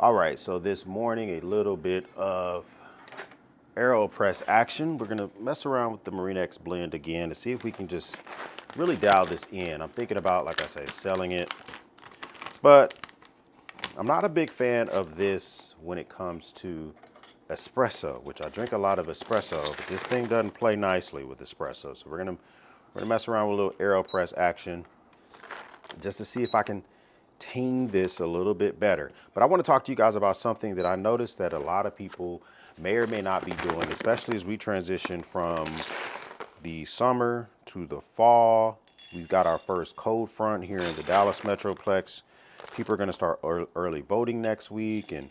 All right, so this morning, a little bit of AeroPress action. We're gonna mess around with the Marine X blend again to see if we can just really dial this in. I'm thinking about, like I say, selling it, but I'm not a big fan of this when it comes to espresso, which I drink a lot of espresso, but this thing doesn't play nicely with espresso. So we're gonna mess around with a little AeroPress action just to see if I can tame this a little bit better. But I want to talk to you guys about something that I noticed that a lot of people may or may not be doing, especially as we transition from the summer to the fall. We've got our first cold front here in the Dallas Metroplex. People are going to start early voting next week, and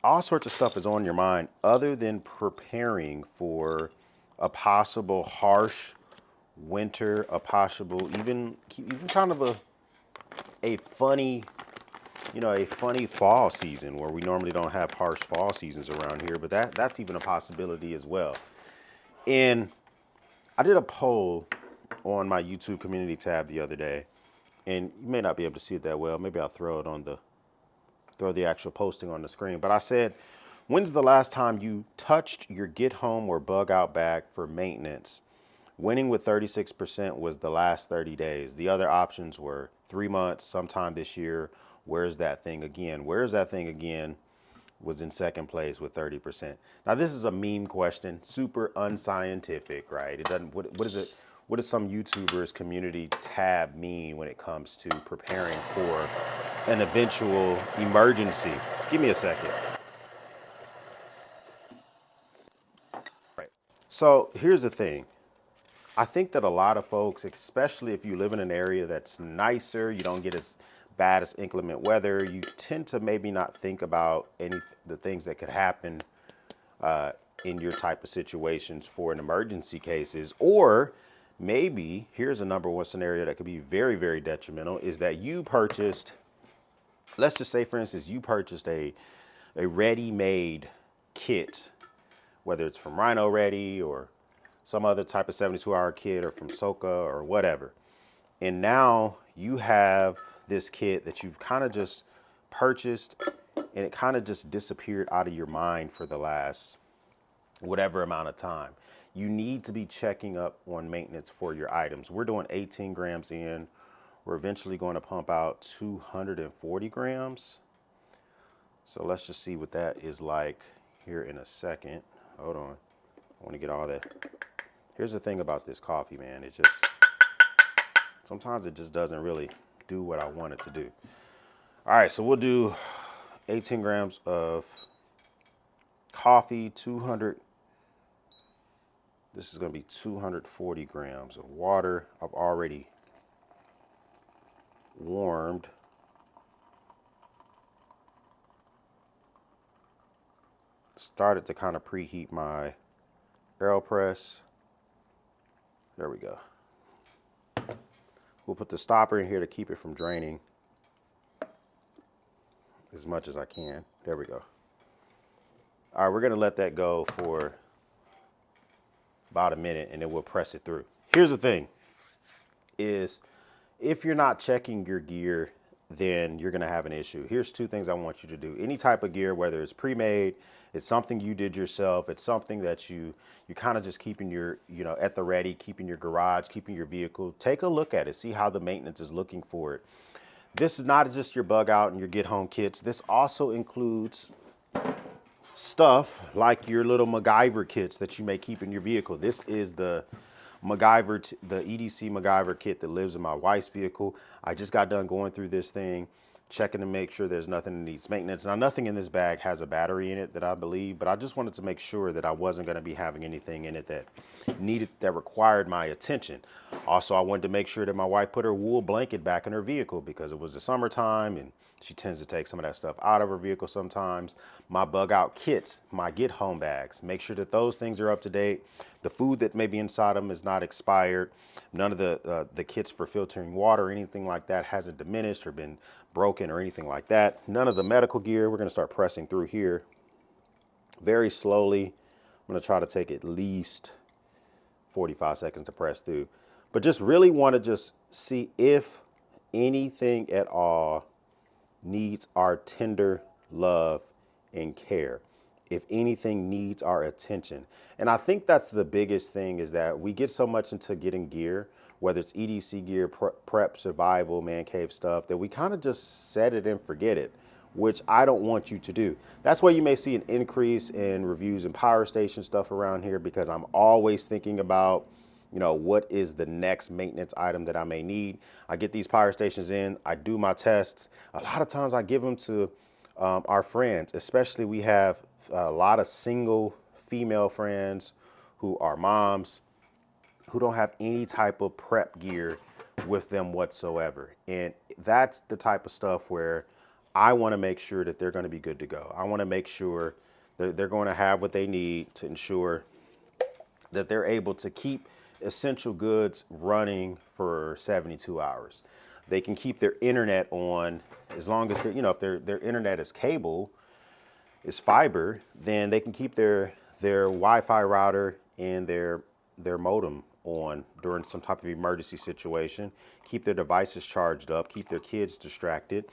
all sorts of stuff is on your mind other than preparing for a possible harsh winter, a possible even kind of a funny, a funny fall season where we normally don't have harsh fall seasons around here, but that's even a possibility as well. And I did a poll on my YouTube community tab the other day, and you may not be able to see it that well. Maybe I'll throw the actual posting on the screen. But I said, when's the last time you touched your get home or bug out bag for maintenance? Winning with 36% was the last 30 days. The other options were 3 months, sometime this year. Where's that thing again? Where's that thing again? Was in second place with 30%. Now this is a meme question, super unscientific, right? It doesn't. What is it? What does some YouTubers community tab mean when it comes to preparing for an eventual emergency? Give me a second. Right. So here's the thing. I think that a lot of folks, especially if you live in an area that's nicer, you don't get as bad as inclement weather, you tend to maybe not think about the things that could happen in your type of situations for an emergency cases. Or maybe here's a number one scenario that could be very, very detrimental is that you purchased, let's just say, for instance, you purchased a ready-made kit, whether it's from Rhino Ready or some other type of 72-hour kit or from Soka or whatever. And now you have this kit that you've kind of just purchased and it kind of just disappeared out of your mind for the last whatever amount of time. You need to be checking up on maintenance for your items. We're doing 18 grams in. We're eventually going to pump out 240 grams. So let's just see what that is like here in a second. Hold on. I want to get all that. Here's the thing about this coffee, man. Sometimes it just doesn't really do what I want it to do. All right, so we'll do 18 grams of coffee, 200. This is going to be 240 grams of water. I've already warmed. Started to kind of preheat my AeroPress. There we go. We'll put the stopper in here to keep it from draining as much as I can. There we go. All right, we're gonna let that go for about a minute and then we'll press it through. Here's the thing is if you're not checking your gear, then you're gonna have an issue. Here's two things I want you to do. Any type of gear, whether it's pre-made, it's something you did yourself, it's something that you're kind of just keeping your, at the ready, keeping your garage, keeping your vehicle. Take a look at it, see how the maintenance is looking for it. This is not just your bug out and your get home kits. This also includes stuff like your little MacGyver kits that you may keep in your vehicle. This is the the EDC MacGyver kit that lives in my wife's vehicle. I just got done going through this thing, checking to make sure there's nothing that needs maintenance. Now, nothing in this bag has a battery in it that I believe, but I just wanted to make sure that I wasn't going to be having anything in it that required my attention. Also, I wanted to make sure that my wife put her wool blanket back in her vehicle because it was the summertime and she tends to take some of that stuff out of her vehicle sometimes. My bug out kits, my get home bags, make sure that those things are up to date. The food that may be inside them is not expired. None of the kits for filtering water or anything like that hasn't diminished or been broken or anything like that. None of the medical gear. We're going to start pressing through here very slowly. I'm going to try to take at least 45 seconds to press through, but just really want to just see if anything at all needs our tender love, and care. If anything needs our attention. And I think that's the biggest thing, is that we get so much into getting gear, whether it's EDC gear, prep, survival, man cave stuff, that we kind of just set it and forget it, which I don't want you to do. That's why you may see an increase in reviews and power station stuff around here, because I'm always thinking about, you know, what is the next maintenance item that I may need. I get these power stations in, I do my tests. A lot of times I give them to our friends, especially we have a lot of single female friends who are moms who don't have any type of prep gear with them whatsoever. And that's the type of stuff where I want to make sure that they're going to be good to go. I want to make sure that they're going to have what they need to ensure that they're able to keep essential goods running for 72 hours. They can keep their internet on as long as you know, if their internet is cable, is fiber, then they can keep their Wi-Fi router and their modem on during some type of emergency situation, keep their devices charged up, keep their kids distracted.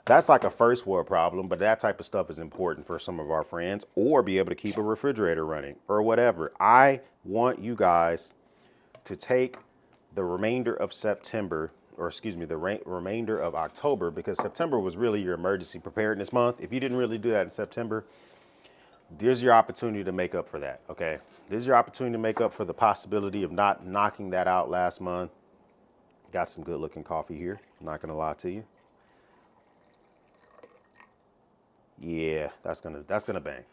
That's like a first world problem, but that type of stuff is important for some of our friends, or be able to keep a refrigerator running or whatever. I want you guys to take the remainder of September, or excuse me, the remainder of October, because September was really your emergency preparedness month. If you didn't really do that in September, there's your opportunity to make up for that, okay? This is your opportunity to make up for the possibility of not knocking that out last month. Got some good looking coffee here, I'm not gonna lie to you. Yeah, that's gonna bang.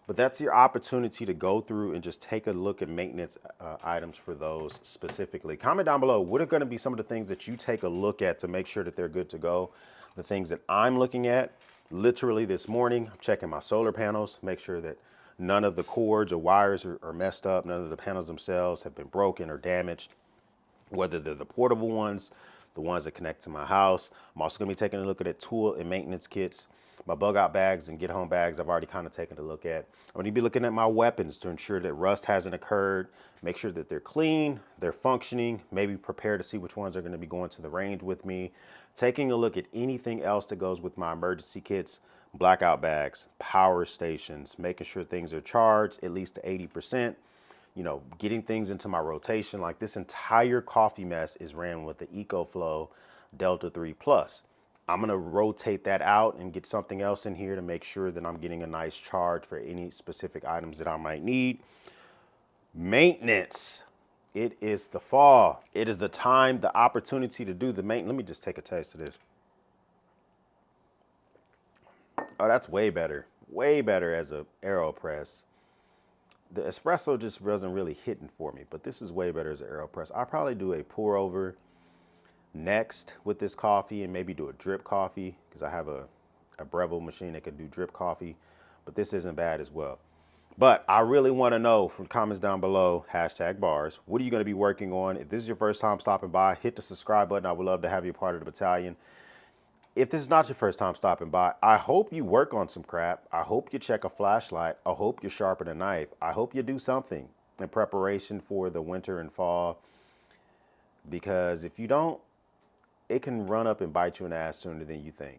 But that's your opportunity to go through and just take a look at maintenance items for those specifically. Comment down below, what are gonna be some of the things that you take a look at to make sure that they're good to go? The things that I'm looking at, literally this morning, I'm checking my solar panels, make sure that none of the cords or wires are messed up, none of the panels themselves have been broken or damaged, whether they're the portable ones, the ones that connect to my house. I'm also gonna be taking a look at tool and maintenance kits. My bug out bags and get home bags, I've already kind of taken a look at. I'm gonna be looking at my weapons to ensure that rust hasn't occurred, make sure that they're clean, they're functioning, maybe prepare to see which ones are gonna be going to the range with me. Taking a look at anything else that goes with my emergency kits, blackout bags, power stations, making sure things are charged at least to 80%. You know, getting things into my rotation. Like this entire coffee mess is ran with the EcoFlow Delta 3 Plus. I'm gonna rotate that out and get something else in here to make sure that I'm getting a nice charge for any specific items that I might need. Maintenance. It is the fall. It is the time, the opportunity to do the maintenance. Let me just take a taste of this. Oh, that's way better. Way better as a AeroPress. The espresso just wasn't really hitting for me, but this is way better as an AeroPress. I'll probably do a pour over next with this coffee, and maybe do a drip coffee, because I have a Breville machine that can do drip coffee, but this isn't bad as well. But I really want to know from comments down below, #bars, what are you going to be working on? If this is your first time stopping by, hit the subscribe button. I would love to have you a part of the battalion. If this is not your first time stopping by, I hope you work on some crap. I hope you check a flashlight. I hope you sharpen a knife. I hope you do something in preparation for the winter and fall, because if you don't, it can run up and bite you in the ass sooner than you think.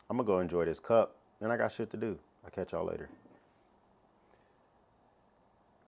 I'm gonna go enjoy this cup, and I got shit to do. I'll catch y'all later.